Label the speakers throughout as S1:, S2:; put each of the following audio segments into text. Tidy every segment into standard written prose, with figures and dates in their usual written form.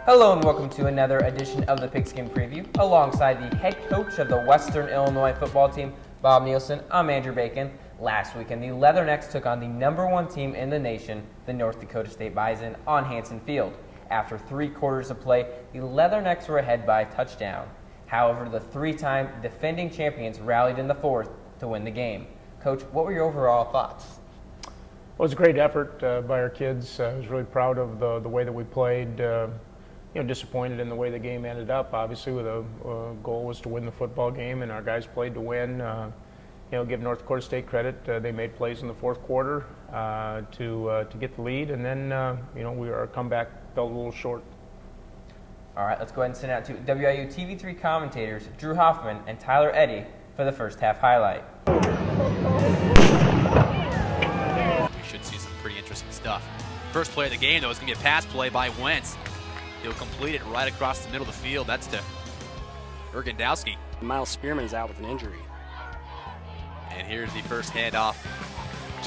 S1: Hello and welcome to another edition of the Pigskin Preview. Alongside the head coach of the Western Illinois football team, Bob Nielsen, I'm Andrew Bacon. Last weekend, the Leathernecks took on the #1 team in the nation, the North Dakota State Bison, on Hanson Field. After 3 quarters of play, the Leathernecks were ahead by a touchdown. However, the 3-time defending champions rallied in the fourth to win the game. Coach, what were your overall thoughts?
S2: Well, it was a great effort by our kids. I was really proud of the way that we played. Disappointed in the way the game ended up. Obviously, with a goal was to win the football game, and our guys played to win. Give North Dakota State credit. They made plays in the fourth quarter to get the lead, and then our comeback fell a little short.
S1: All right, let's go ahead and send out to WIU TV3 commentators Drew Hoffman and Tyler Eddy for the first half highlight.
S3: We should see some pretty interesting stuff. First play of the game, though, is going to be a pass play by Wentz. He'll complete it right across the middle of the field. That's to Urgandowski.
S4: Miles Spearman is out with an injury.
S3: And here's the first handoff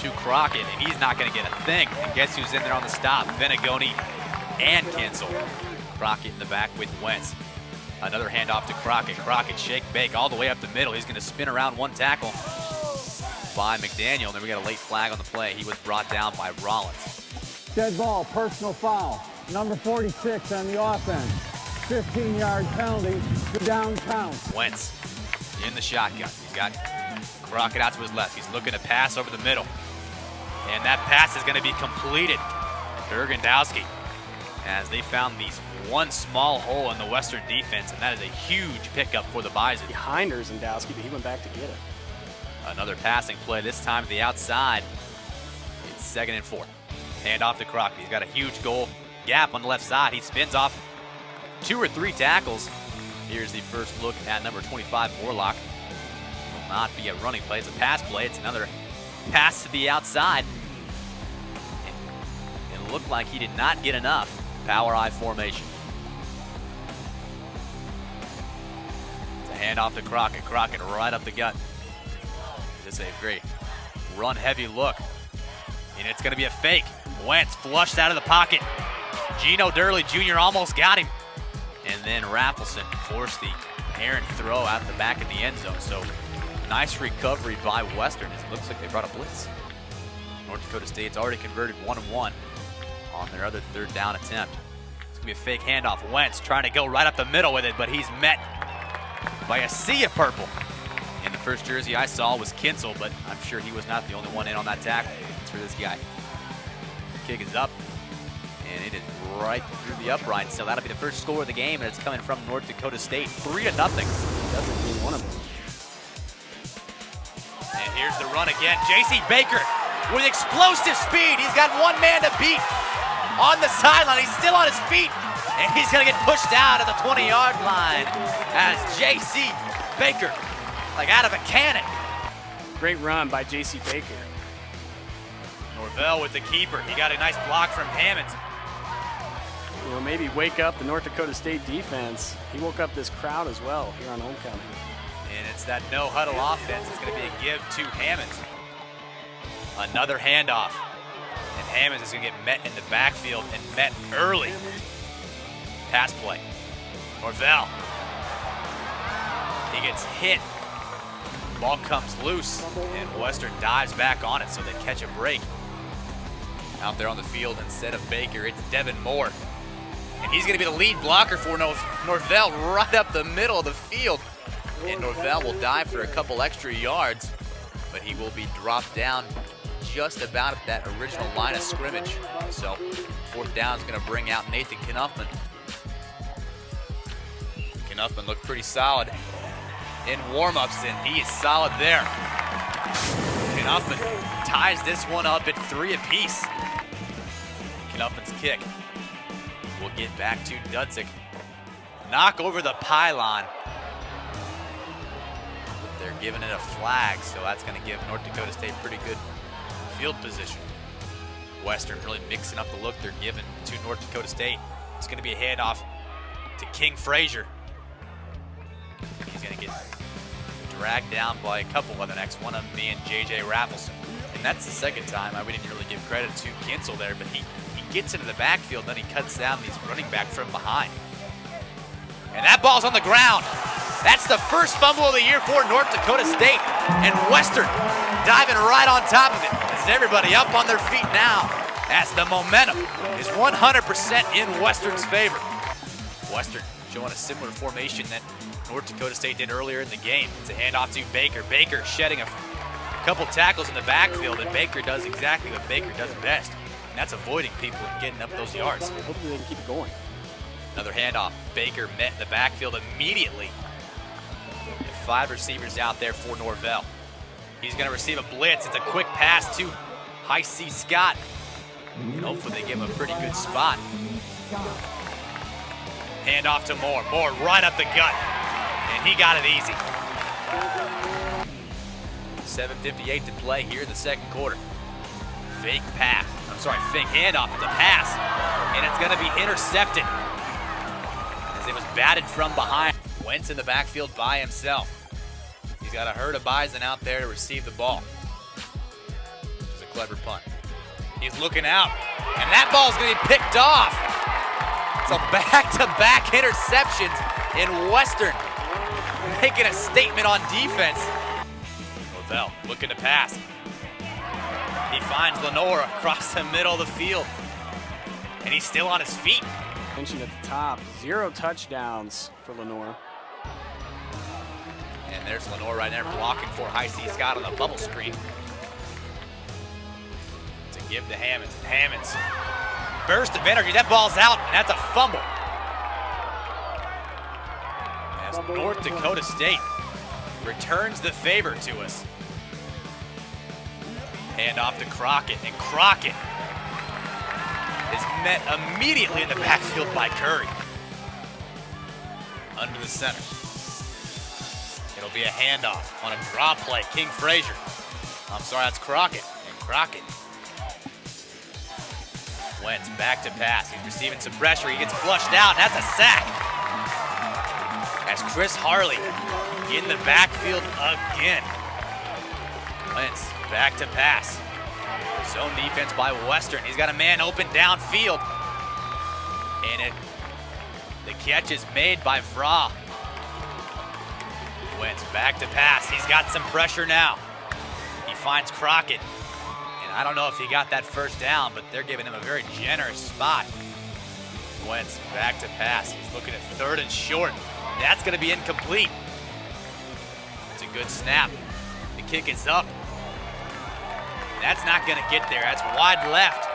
S3: to Crockett, and he's not going to get a thing. And guess who's in there on the stop? Venegoni and Kinsel. Crockett in the back with Wentz. Another handoff to Crockett. Crockett shake, bake all the way up the middle. He's going to spin around one tackle by McDaniel. And then we got a late flag on the play. He was brought down by Rollins.
S5: Dead ball, personal foul. Number 46 on the offense. 15-yard penalty, the down count.
S3: Wentz in the shotgun. He's got Crockett out to his left. He's looking to pass over the middle. And that pass is going to be completed to Urgandowski, as they found these one small hole in the Western defense, and that is a huge pickup for the Bison.
S4: Behind Urgandowski, but he went back to get it.
S3: Another passing play, this time to the outside. It's 2nd and 4. Hand off to Crockett. He's got a huge goal gap on the left side. He spins off 2 or 3 tackles. Here's the first look at number 25, Morlock. Will not be a running play. It's a pass play. It's another pass to the outside. It looked like he did not get enough. Power I formation. It's a handoff to Crockett. Crockett right up the gut. This is a great run-heavy look. And it's going to be a fake. Wentz flushed out of the pocket. Gino Durley Jr. almost got him. And then Raffleson forced the errant throw out the back of the end zone. So nice recovery by Western. It looks like they brought a blitz. North Dakota State's already converted 1-1 on their other 3rd down attempt. It's going to be a fake handoff. Wentz trying to go right up the middle with it, but he's met by a sea of purple. And the first jersey I saw was Kinsel, but I'm sure he was not the only one in on that tackle. It's for this guy. Kick is up, and it is right through the upright. So that'll be the first score of the game, and it's coming from North Dakota State, 3-0.
S4: Doesn't mean one of them.
S3: And here's the run again. J.C. Baker with explosive speed. He's got one man to beat on the sideline. He's still on his feet, and he's going to get pushed out at the 20-yard line as J.C. Baker, like out of a cannon.
S4: Great run by J.C. Baker.
S3: Norvell with the keeper. He got a nice block from Hammond.
S4: Maybe wake up the North Dakota State defense. He woke up this crowd as well here on homecoming.
S3: And it's that no-huddle offense. It's going to be a give to Hammond. Another handoff. And Hammond is going to get met in the backfield and met early. Pass play. Norvell. He gets hit. Ball comes loose, and Western dives back on it, so they catch a break. Out there on the field, instead of Baker, it's Devin Moore. And he's going to be the lead blocker for Norvell right up the middle of the field. And Norvell will dive for a couple extra yards, but he will be dropped down just about at that original line of scrimmage. So 4th down is going to bring out Nathan Knuffman. Knuffman looked pretty solid in warm-ups, and he is solid there. Knuffman ties this one up at 3 apiece. Knuffman's kick will get back to Dudzik. Knock over the pylon. But they're giving it a flag, so that's going to give North Dakota State pretty good field position. Western really mixing up the look they're giving to North Dakota State. It's going to be a handoff to King Frazier. He's going to get dragged down by a couple Leathernecks, one of them being J.J. Raffleson. And that's the second time we didn't really give credit to Kinsel there, but he gets into the backfield, then he cuts down these running back from behind. And that ball's on the ground. That's the first fumble of the year for North Dakota State. And Western diving right on top of it. As everybody up on their feet now, as the momentum is 100% in Western's favor. Western showing a similar formation that North Dakota State did earlier in the game. It's a handoff to Baker. Baker shedding a couple tackles in the backfield, and Baker does exactly what Baker does best, and that's avoiding people and getting up those yards.
S4: Hopefully they can keep it going.
S3: Another handoff. Baker met in the backfield immediately. And 5 receivers out there for Norvell. He's going to receive a blitz. It's a quick pass to High C. Scott. And hopefully they give him a pretty good spot. Handoff to Moore. Moore right up the gut. And he got it easy. 7:58 to play here in the second quarter. Fake handoff. It's a pass. And it's going to be intercepted. As it was batted from behind. Wentz in the backfield by himself. He's got a herd of bison out there to receive the ball. It's a clever punt. He's looking out. And that ball's going to be picked off. So back-to-back interceptions in Western. Making a statement on defense. Norvell looking to pass. He finds Lenore across the middle of the field. And he's still on his feet.
S4: Mentioned at the top, 0 touchdowns for Lenore.
S3: And there's Lenore right there blocking for High C. Scott on the bubble screen. To give to Hammonds. Hammonds. Burst of energy. That ball's out, and that's a fumble. As North Dakota State returns the favor to us. Hand off to Crockett, and Crockett is met immediately in the backfield by Curry. Under the center. It'll be a handoff on a draw play. King Frazier. I'm sorry, that's Crockett. And Crockett. Wentz back to pass. He's receiving some pressure. He gets flushed out. That's a sack. As Chris Harley in the backfield again. Wentz back to pass. Zone defense by Western. He's got a man open downfield. And the catch is made by Vra. Wentz back to pass. He's got some pressure now. He finds Crockett. And I don't know if he got that first down, but they're giving him a very generous spot. Wentz back to pass. He's looking at 3rd and short. That's going to be incomplete. It's a good snap. The kick is up. That's not going to get there. That's wide left.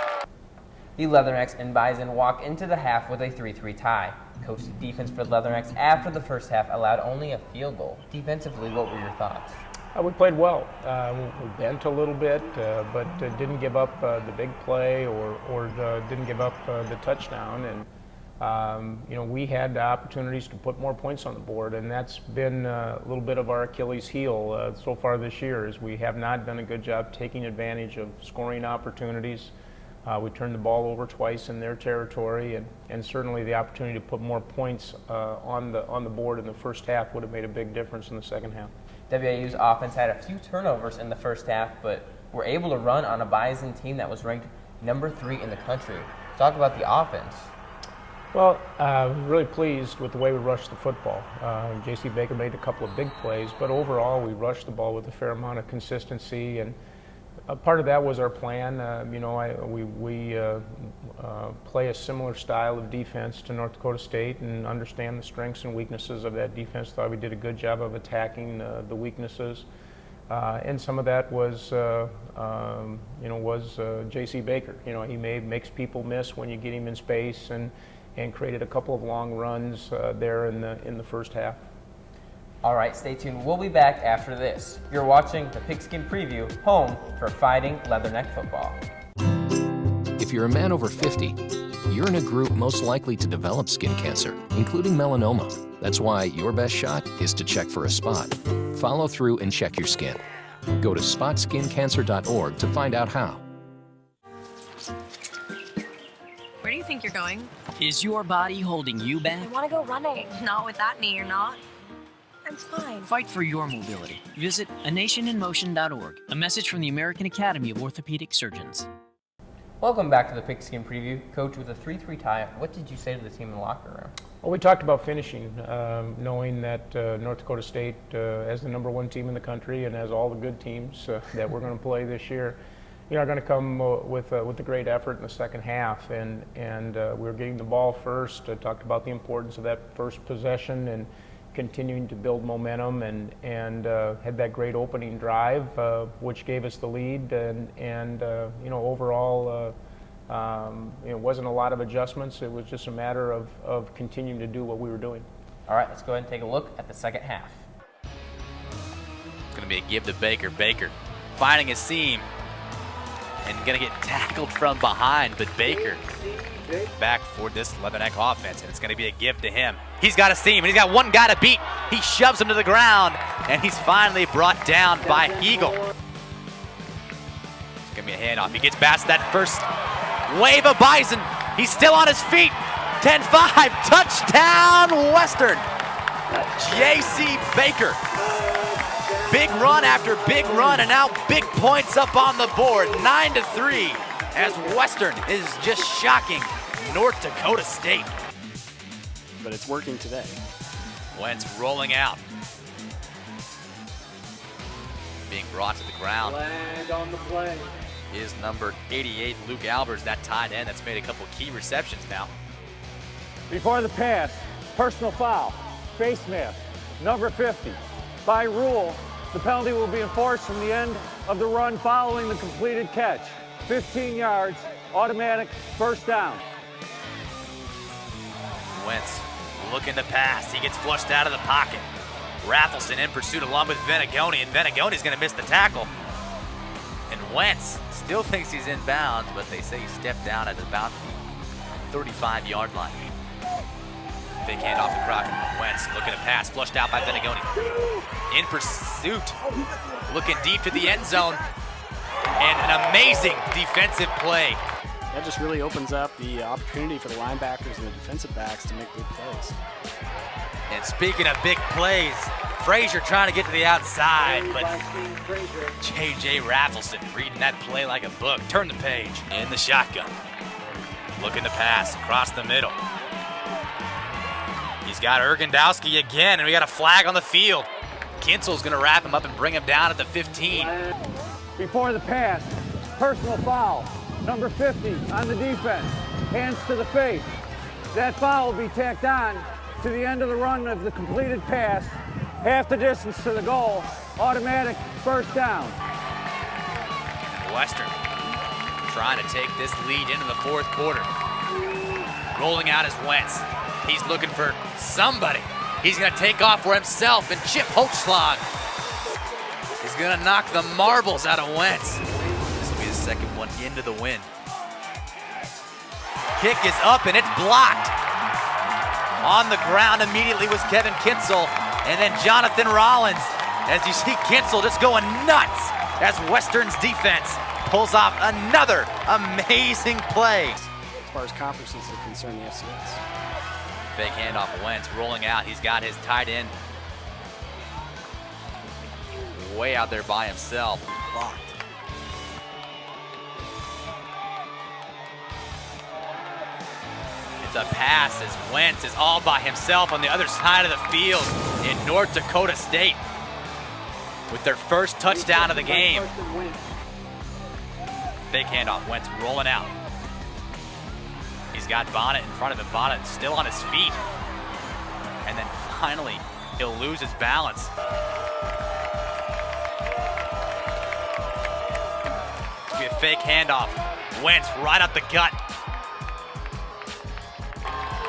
S1: The Leathernecks and Bison walk into the half with a 3-3 tie. Coach's defense for the Leathernecks after the first half allowed only a field goal. Defensively, what were your thoughts?
S2: We played well. We bent a little bit, but didn't give up the big play or didn't give up the touchdown. And we had opportunities to put more points on the board, and that's been a little bit of our Achilles heel so far this year. Is we have not done a good job taking advantage of scoring opportunities. We turned the ball over twice in their territory, and certainly the opportunity to put more points on the board in the first half would have made a big difference in the second half.
S1: WIU's offense had a few turnovers in the first half, but were able to run on a Bison team that was ranked number 3 in the country. Talk about the offense.
S2: Well, really pleased with the way we rushed the football. J.C. Baker made a couple of big plays, but overall we rushed the ball with a fair amount of consistency, and part of that was our plan. We play a similar style of defense to North Dakota State and understand the strengths and weaknesses of that defense. Thought we did a good job of attacking the weaknesses, and some of that was J.C. Baker. He makes people miss when you get him in space, and created a couple of long runs there in the first half.
S1: All right, stay tuned. We'll be back after this. You're watching the Pigskin Preview, home for Fighting Leatherneck football.
S6: If you're a man over 50, you're in a group most likely to develop skin cancer, including melanoma. That's why your best shot is to check for a spot. Follow through and check your skin. Go to spotskincancer.org to find out how.
S7: Where do you think you're going?
S8: Is your body holding you back?
S7: I want to go running. Not with that knee, you're not. I'm fine.
S8: Fight for your mobility. Visit anationinmotion.org. A message from the American Academy of Orthopedic Surgeons.
S1: Welcome back to the Pigskin Preview. Coach, with a 3-3 tie, what did you say to the team in the locker room?
S2: Well, we talked about finishing, knowing that North Dakota State, as the #1 team in the country and as all the good teams that we're going to play this year, are going to come with a great effort in the second half. And we were getting the ball first. Talked about the importance of that first possession and continuing to build momentum, and had that great opening drive, which gave us the lead. And overall, it wasn't a lot of adjustments. It was just a matter of continuing to do what we were doing.
S1: All right, let's go ahead and take a look at the second half.
S3: It's going to be a give to Baker. Baker finding a seam and going to get tackled from behind, but Baker back for this Leatherneck offense, and it's going to be a give to him. He's got a seam, and he's got one guy to beat. He shoves him to the ground, and he's finally brought down by Eagle. It's going to be a handoff. He gets past that first wave of Bison. He's still on his feet. 10-5, touchdown Western. J.C. Baker. Big run after big run, and now big points up on the board. 9-3, as Western is just shocking North Dakota State.
S4: But it's working today.
S3: Wentz rolling out. Being brought to the ground.
S5: Land on the play.
S3: Is number 88, Luke Albers, that tight end that's made a couple key receptions now.
S5: Before the pass, personal foul, face mask, number 50. By rule, the penalty will be enforced from the end of the run following the completed catch. 15 yards, automatic, first down.
S3: Wentz looking to pass. He gets flushed out of the pocket. Raffleson in pursuit along with Venegoni, and Venegoni's going to miss the tackle. And Wentz still thinks he's in bounds, but they say he stepped down at about the 35-yard line. Big handoff to Crockett. Wentz looking to pass, flushed out by Venegoni. In pursuit, looking deep to the end zone. And an amazing defensive play.
S4: That just really opens up the opportunity for the linebackers and the defensive backs to make big plays.
S3: And speaking of big plays, Frazier trying to get to the outside, but J.J. Raffleson reading that play like a book. Turn the page. In the shotgun. Looking to pass across the middle. He's got Ergendowski again, and we got a flag on the field. Kinsel's going to wrap him up and bring him down at the 15.
S5: Before the pass, personal foul, number 50 on the defense, hands to the face. That foul will be tacked on to the end of the run of the completed pass, half the distance to the goal, automatic first down.
S3: Western trying to take this lead into the fourth quarter. Rolling out his Wentz. He's looking for somebody. He's going to take off for himself, and Chip Hochschlag is going to knock the marbles out of Wentz. This will be his second one into the win. Kick is up, and it's blocked. On the ground immediately was Kevin Kinsel, and then Jonathan Rollins. As you see Kinsel just going nuts as Western's defense pulls off another amazing play.
S4: As far as conferences are concerned, the FCS.
S3: Fake handoff of Wentz rolling out. He's got his tight end way out there by himself. Blocked. It's a pass as Wentz is all by himself on the other side of the field in North Dakota State with their first touchdown of the game. Fake handoff. Wentz rolling out. He's got Bonnet in front of him. Bonnet still on his feet. And then finally, he'll lose his balance. It'll be a fake handoff. Wentz right up the gut.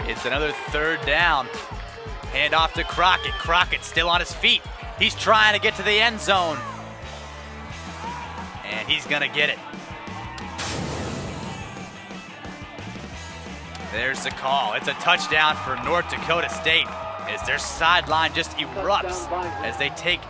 S3: It's another third down. Handoff to Crockett. Crockett still on his feet. He's trying to get to the end zone. And he's going to get it. There's the call. It's a touchdown for North Dakota State as their sideline just erupts as they take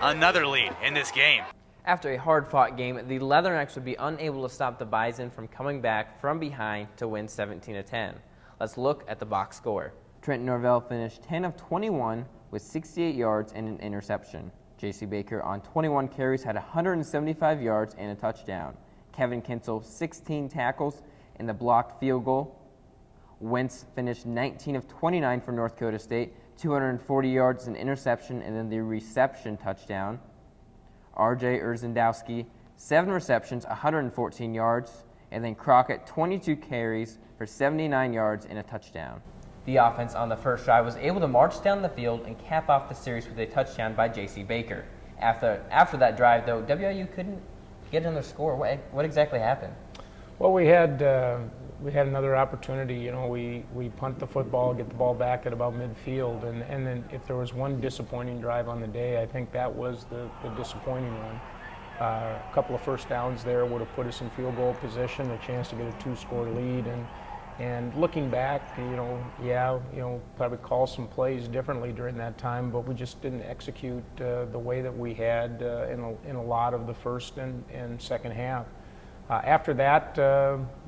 S3: another lead in this game.
S1: After a hard-fought game, the Leathernecks would be unable to stop the Bison from coming back from behind to win 17-10. Let's look at the box score. Trent Norvell finished 10 of 21 with 68 yards and an interception. J.C. Baker on 21 carries had 175 yards and a touchdown. Kevin Kinsel 16 tackles and the blocked field goal. Wentz finished 19 of 29 for North Dakota State, 240 yards, an interception, and then the reception touchdown. R.J. Urzendowski, 7 receptions, 114 yards, and then Crockett, 22 carries for 79 yards and a touchdown. The offense on the first drive was able to march down the field and cap off the series with a touchdown by J.C. Baker. After that drive, though, WIU couldn't get another score. What exactly happened?
S2: Well, we had another opportunity. You know, we punt the football, get the ball back at about midfield, and then if there was one disappointing drive on the day, I think that was the disappointing one. A couple of first downs there would have put us in field goal position, a chance to get a 2-score lead, and looking back, probably call some plays differently during that time, but we just didn't execute the way that we had in a lot of the first and second half. After that,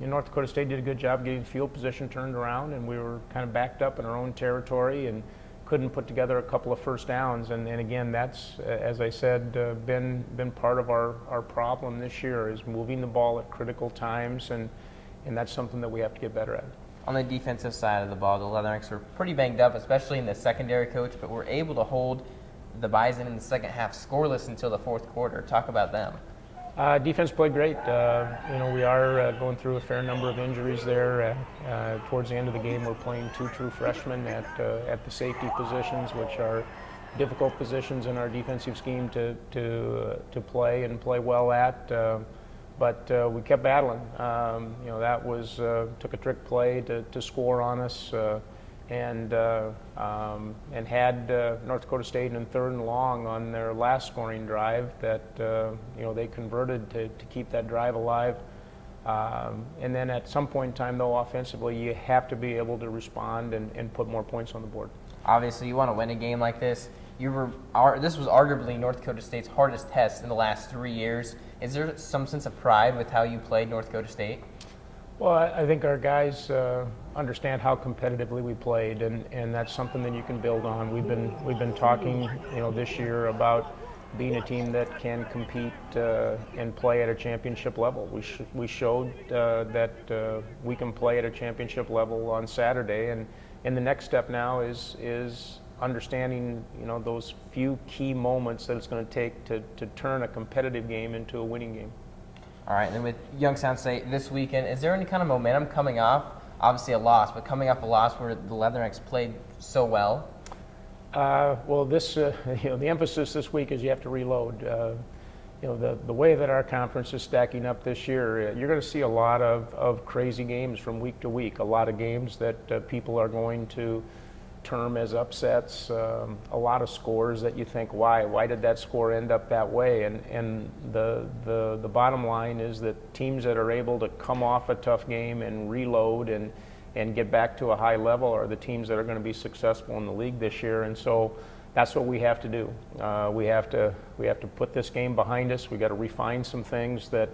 S2: North Dakota State did a good job getting field position turned around, and we were kind of backed up in our own territory and couldn't put together a couple of first downs. And again, that's, as I said, been part of our problem this year, is moving the ball at critical times, and that's something that we have to get better at.
S1: On the defensive side of the ball, the Leathernecks were pretty banged up, especially in the secondary, Coach, but were able to hold the Bison in the second half scoreless until the fourth quarter. Talk about them.
S2: Defense played great. We are going through a fair number of injuries there. Towards the end of the game, we're playing 2 true freshmen at the safety positions, which are difficult positions in our defensive scheme to play and play well at. But we kept battling. That was took a trick play to score on us, and had North Dakota State in 3rd and long on their last scoring drive that they converted to keep that drive alive. And then at some point in time, though, offensively, you have to be able to respond and put more points on the board.
S1: Obviously, you want to win a game like this. This was arguably North Dakota State's hardest test in the last 3 years. Is there some sense of pride with how you played North Dakota State?
S2: Well, I think our guys understand how competitively we played, and that's something that you can build on. We've been talking, this year about being a team that can compete and play at a championship level. We showed that we can play at a championship level on Saturday, and the next step now is understanding, those few key moments that it's going to take to turn a competitive game into a winning game.
S1: All right, and then with Youngstown State this weekend, is there any kind of momentum coming off? Obviously a loss, but coming off a loss where the Leathernecks played so well?
S2: Well, the emphasis this week is you have to reload. The way that our conference is stacking up this year, you're going to see a lot of crazy games from week to week, a lot of games that people are going to term as upsets, a lot of scores that you think, why did that score end up that way? And the bottom line is that teams that are able to come off a tough game and reload and get back to a high level are the teams that are going to be successful in the league this year. And so that's what we have to do. We have to put this game behind us. We got to refine some things that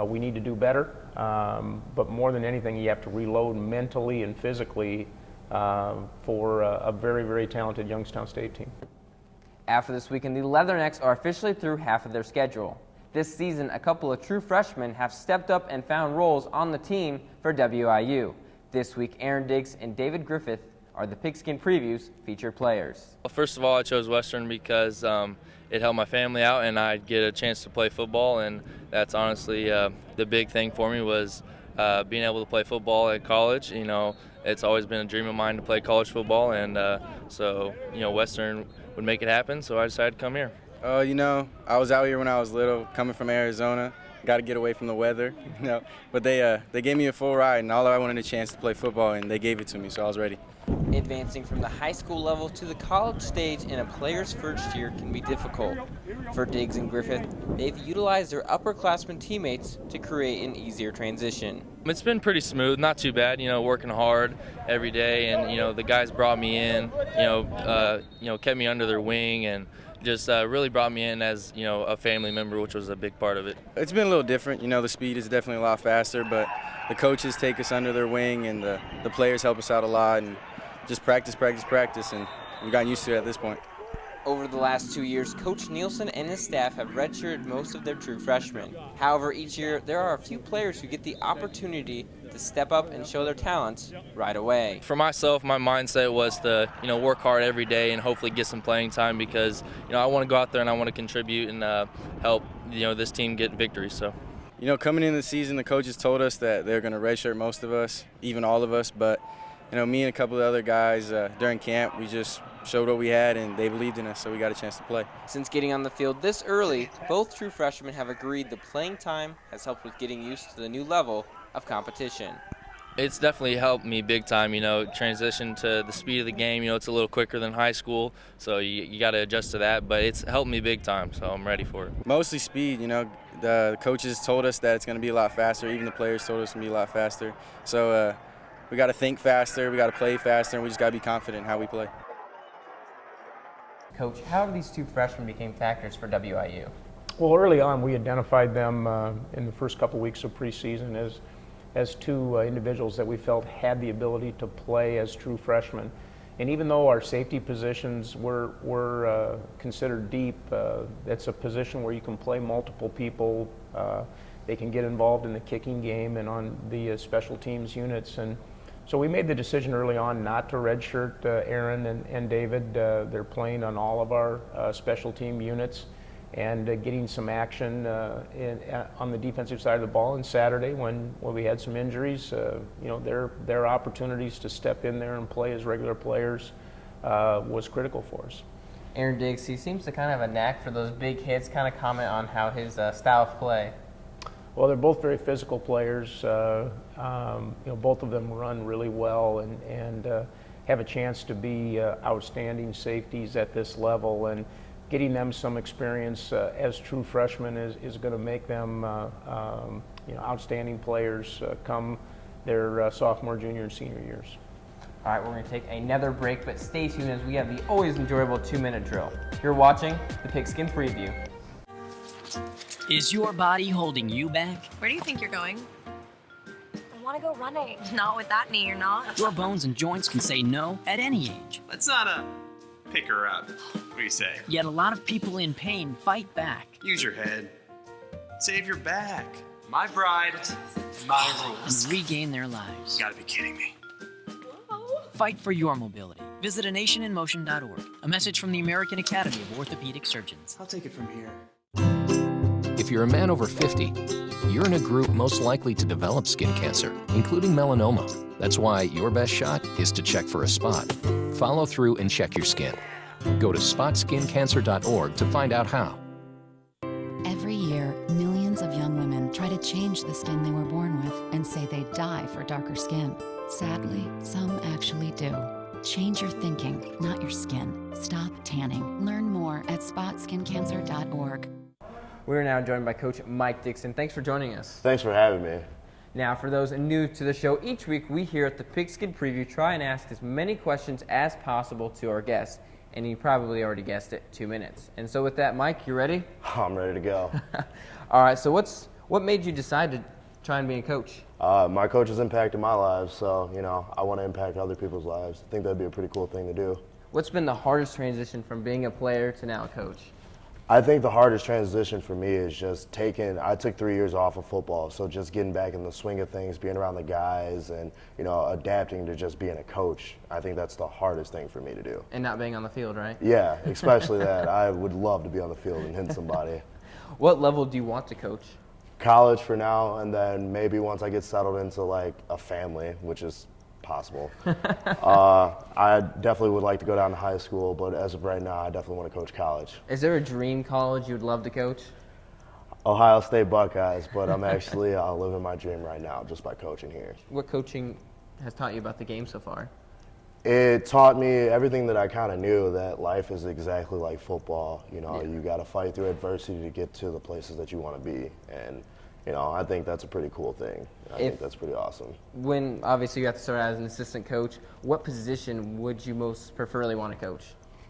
S2: we need to do better. But more than anything, you have to reload mentally and physically for a very, very talented Youngstown State team.
S1: After this weekend, the Leathernecks are officially through half of their schedule. This season, a couple of true freshmen have stepped up and found roles on the team for WIU. This week, Aaron Diggs and David Griffith are the Pigskin Preview's featured players.
S9: Well, first of all, I chose Western because it helped my family out and I'd get a chance to play football, and that's honestly the big thing for me was being able to play football at college. It's always been a dream of mine to play college football, and so Western would make it happen, so I decided to come here.
S10: I was out here when I was little, coming from Arizona. Got to get away from the weather, But they gave me a full ride, and all I wanted a chance to play football, and they gave it to me, so I was ready.
S1: Advancing from the high school level to the college stage in a player's first year can be difficult. For Diggs and Griffith, they've utilized their upperclassmen teammates to create an easier transition.
S9: It's been pretty smooth, not too bad, working hard every day, and the guys brought me in, kept me under their wing, and just really brought me in as a family member, which was a big part of it.
S10: It's been a little different. The speed is definitely a lot faster, but the coaches take us under their wing, and the players help us out a lot, and just practice, and we've gotten used to it at this point.
S1: Over the last 2 years, Coach Nielsen and his staff have redshirted most of their true freshmen. However, each year there are a few players who get the opportunity to step up and show their talents right away.
S9: For myself, my mindset was to, work hard every day and hopefully get some playing time because, I want to go out there and I want to contribute and help, this team get victories. So.
S10: Coming into the season, the coaches told us that they're going to redshirt most of us, even all of us. But, me and a couple of other guys during camp, we just showed what we had, and they believed in us, so we got a chance to play.
S1: Since getting on the field this early, both true freshmen have agreed the playing time has helped with getting used to the new level of competition.
S9: It's definitely helped me big time, transition to the speed of the game. It's a little quicker than high school, so you got to adjust to that. But it's helped me big time, so I'm ready for it.
S10: Mostly speed, the coaches told us that it's going to be a lot faster. Even the players told us it's going to be a lot faster. So we got to think faster, we got to play faster, and we just got to be confident in how we play.
S1: Coach, how have these two freshmen became factors for WIU?
S2: Well, early on, we identified them in the first couple weeks of preseason as two individuals that we felt had the ability to play as true freshmen. And even though our safety positions were considered deep, it's a position where you can play multiple people. They can get involved in the kicking game and on the special teams units. And so we made the decision early on not to redshirt Aaron and David. They're playing on all of our special team units and getting some action on the defensive side of the ball. And Saturday, when we had some injuries, their opportunities to step in there and play as regular players was critical for us.
S1: Aaron Diggs, he seems to kind of have a knack for those big hits. Kind of comment on how his style of play.
S2: Well, they're both very physical players. Both of them run really well and have a chance to be outstanding safeties at this level. And getting them some experience as true freshmen is going to make them outstanding players come their sophomore, junior, and senior years.
S1: All right, we're going to take another break, but stay tuned as we have the always enjoyable 2-minute drill. You're watching the Pigskin Preview.
S8: Is your body holding you back?
S7: Where do you think you're going? I want to go running. Not with that knee, you're not.
S8: Your bones and joints can say no at any age.
S11: Let's not pick her up. What do you say?
S8: Yet a lot of people in pain fight back.
S11: Use your head. Save your back. My bride, my rules.
S8: And regain their lives.
S11: You gotta be kidding me.
S8: Fight for your mobility. Visit anationinmotion.org. A message from the American Academy of Orthopedic Surgeons.
S11: I'll take it from here.
S6: If you're a man over 50, you're in a group most likely to develop skin cancer, including melanoma. That's why your best shot is to check for a spot. Follow through and check your skin. Go to spotskincancer.org to find out how.
S12: Every year, millions of young women try to change the skin they were born with and say they'd die for darker skin. Sadly, some actually do. Change your thinking, not your skin. Stop tanning. Learn more at spotskincancer.org.
S1: We're now joined by Coach Mike Dixon. Thanks for joining us.
S13: Thanks for having me.
S1: Now, for those new to the show, each week we here at the Pigskin Preview try and ask as many questions as possible to our guests. And you probably already guessed it, 2 minutes. And so with that, Mike, you ready?
S13: I'm ready to go.
S1: All right, so what made you decide to try and be a coach?
S13: My coach has impacted my life, so, I want to impact other people's lives. I think that'd be a pretty cool thing to do.
S1: What's been the hardest transition from being a player to now a coach?
S13: I think the hardest transition for me is just I took 3 years off of football, so just getting back in the swing of things, being around the guys, and, adapting to just being a coach. I think that's the hardest thing for me to do.
S1: And not being on the field, right?
S13: Yeah, especially that. I would love to be on the field and hit somebody.
S1: What level do you want to coach?
S13: College for now, and then maybe once I get settled into like a family, which is possible. I definitely would like to go down to high school, but as of right now, I definitely want to coach college.
S1: Is there a dream college you would love to coach?
S13: Ohio State Buckeyes, but I'm actually living my dream right now just by coaching here.
S1: What coaching has taught you about the game so far?
S13: It taught me everything that I kind of knew, that life is exactly like football. You got to fight through adversity to get to the places that you want to be. And, I think that's a pretty cool thing. I think that's pretty awesome.
S1: When, obviously, you got to start as an assistant coach, what position would you most preferably want to coach?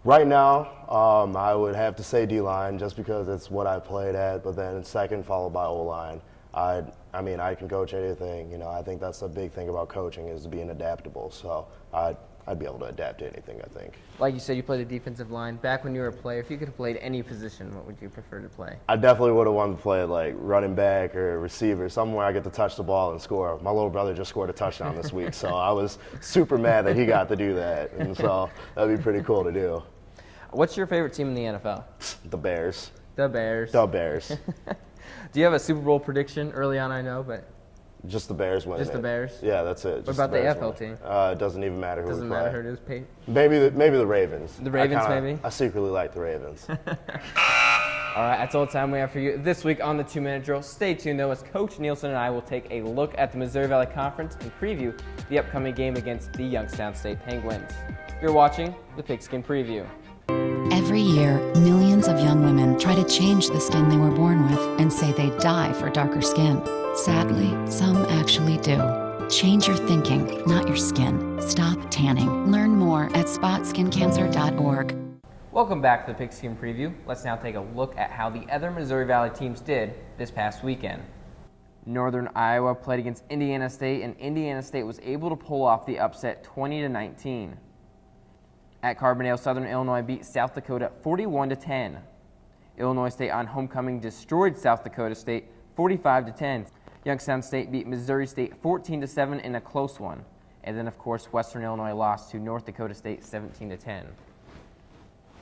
S13: Right now, I would have to say D-line just because it's what I played at, but then second followed by O-line. I can coach anything. I think that's the big thing about coaching is being adaptable. So I'd I'd be able to adapt to anything, I think.
S1: Like you said, you played the defensive line. Back when you were a player, if you could have played any position, what would you prefer to play?
S13: I definitely would have wanted to play like running back or receiver, somewhere I get to touch the ball and score. My little brother just scored a touchdown this week, so I was super mad that he got to do that, and so that'd be pretty cool to do.
S1: What's your favorite team in the NFL?
S13: The Bears.
S1: The Bears.
S13: The Bears.
S1: Do you have a Super Bowl prediction early on? I know, but
S13: just the Bears winning.
S1: Just the Bears?
S13: Yeah, that's it.
S1: What
S13: Just
S1: about the
S13: Bears
S1: AFL
S13: winning.
S1: team?
S13: It doesn't even matter who
S1: Doesn't
S13: we play.
S1: matter who it is. Paid.
S13: Maybe the Ravens.
S1: The Ravens, maybe?
S13: I secretly like the Ravens.
S1: All right, that's all the time we have for you this week on the 2-Minute Drill. Stay tuned, though, as Coach Nielsen and I will take a look at the Missouri Valley Conference and preview the upcoming game against the Youngstown State Penguins. You're watching the Pigskin Preview.
S12: Every year, millions of young women try to change the skin they were born with and say they die for darker skin. Sadly, some actually do. Change your thinking, not your skin. Stop tanning. Learn more at spotskincancer.org.
S1: Welcome back to the Pigskin Preview. Let's now take a look at how the other Missouri Valley teams did this past weekend. Northern Iowa played against Indiana State, and Indiana State was able to pull off the upset 20-19. At Carbondale, Southern Illinois beat South Dakota 41-10. Illinois State on homecoming destroyed South Dakota State 45-10. Youngstown State beat Missouri State 14-7 in a close one. And then, of course, Western Illinois lost to North Dakota State 17-10.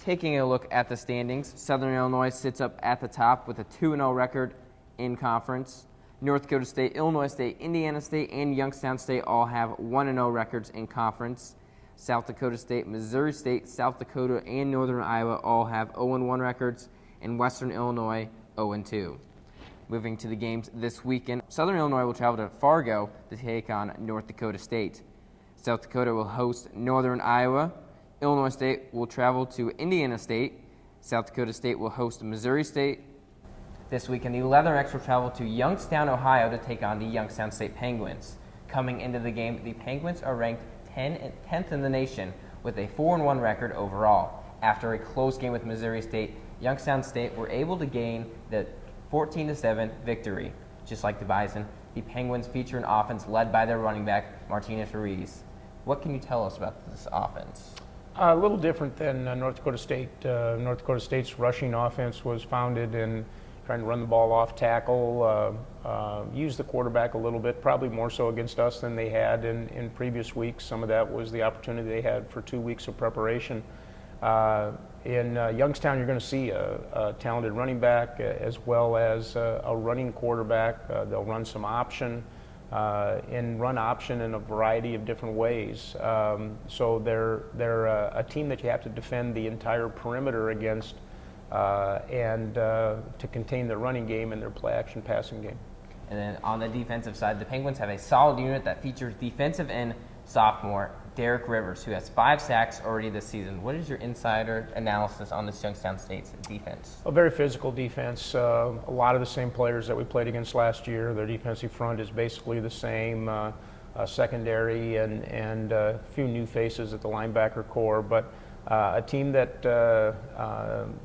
S1: Taking a look at the standings, Southern Illinois sits up at the top with a 2-0 record in conference. North Dakota State, Illinois State, Indiana State, and Youngstown State all have 1-0 records in conference. South Dakota State, Missouri State, South Dakota, and Northern Iowa all have 0-1 records, and Western Illinois 0-2. Moving to the games this weekend, Southern Illinois will travel to Fargo to take on North Dakota State. South Dakota will host Northern Iowa. Illinois State will travel to Indiana State. South Dakota State will host Missouri State. This weekend, the Leathernecks will travel to Youngstown, Ohio to take on the Youngstown State Penguins. Coming into the game, the Penguins are ranked 10th in the nation with a 4-1 record overall. After a close game with Missouri State, Youngstown State were able to gain the 14-7 victory. Just like the Bison, the Penguins feature an offense led by their running back, Martinez Ruiz. What can you tell us about this offense?
S2: A little different than North Dakota State. North Dakota State's rushing offense was founded in trying to run the ball off tackle, use the quarterback a little bit, probably more so against us than they had in previous weeks. Some of that was the opportunity they had for 2 weeks of preparation. In Youngstown, you're going to see a talented running back as well as a running quarterback. They'll run some option and run option in a variety of different ways. So they're a team that you have to defend the entire perimeter against and to contain their running game and their play-action passing game.
S1: And then on the defensive side, the Penguins have a solid unit that features defensive end sophomore Derek Rivers, who has 5 sacks already this season. What is your insider analysis on this Youngstown State's defense?
S2: A very physical defense. A lot of the same players that we played against last year. Their defensive front is basically the same. Secondary and a few new faces at the linebacker core, but a team that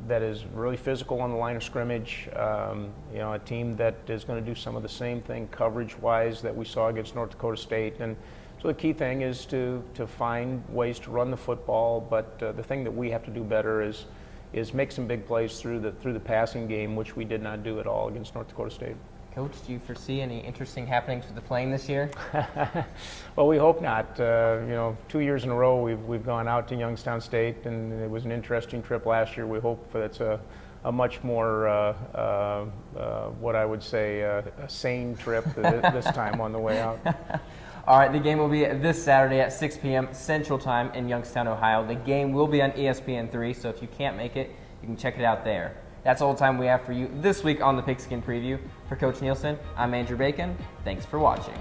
S2: is really physical on the line of scrimmage. A team that is going to do some of the same thing coverage-wise that we saw against North Dakota State. And so the key thing is to find ways to run the football. But the thing that we have to do better is make some big plays through the passing game, which we did not do at all against North Dakota State.
S1: Coach, do you foresee any interesting happenings with the playing this year?
S2: Well, we hope not. 2 years in a row we've gone out to Youngstown State, and it was an interesting trip last year. We hope that's a much more, what I would say, a sane trip this time on the way out.
S1: All right, the game will be this Saturday at 6 p.m. Central Time in Youngstown, Ohio. The game will be on ESPN3, so if you can't make it, you can check it out there. That's all the time we have for you this week on the Pigskin Preview. For Coach Nielsen, I'm Andrew Bacon. Thanks for watching.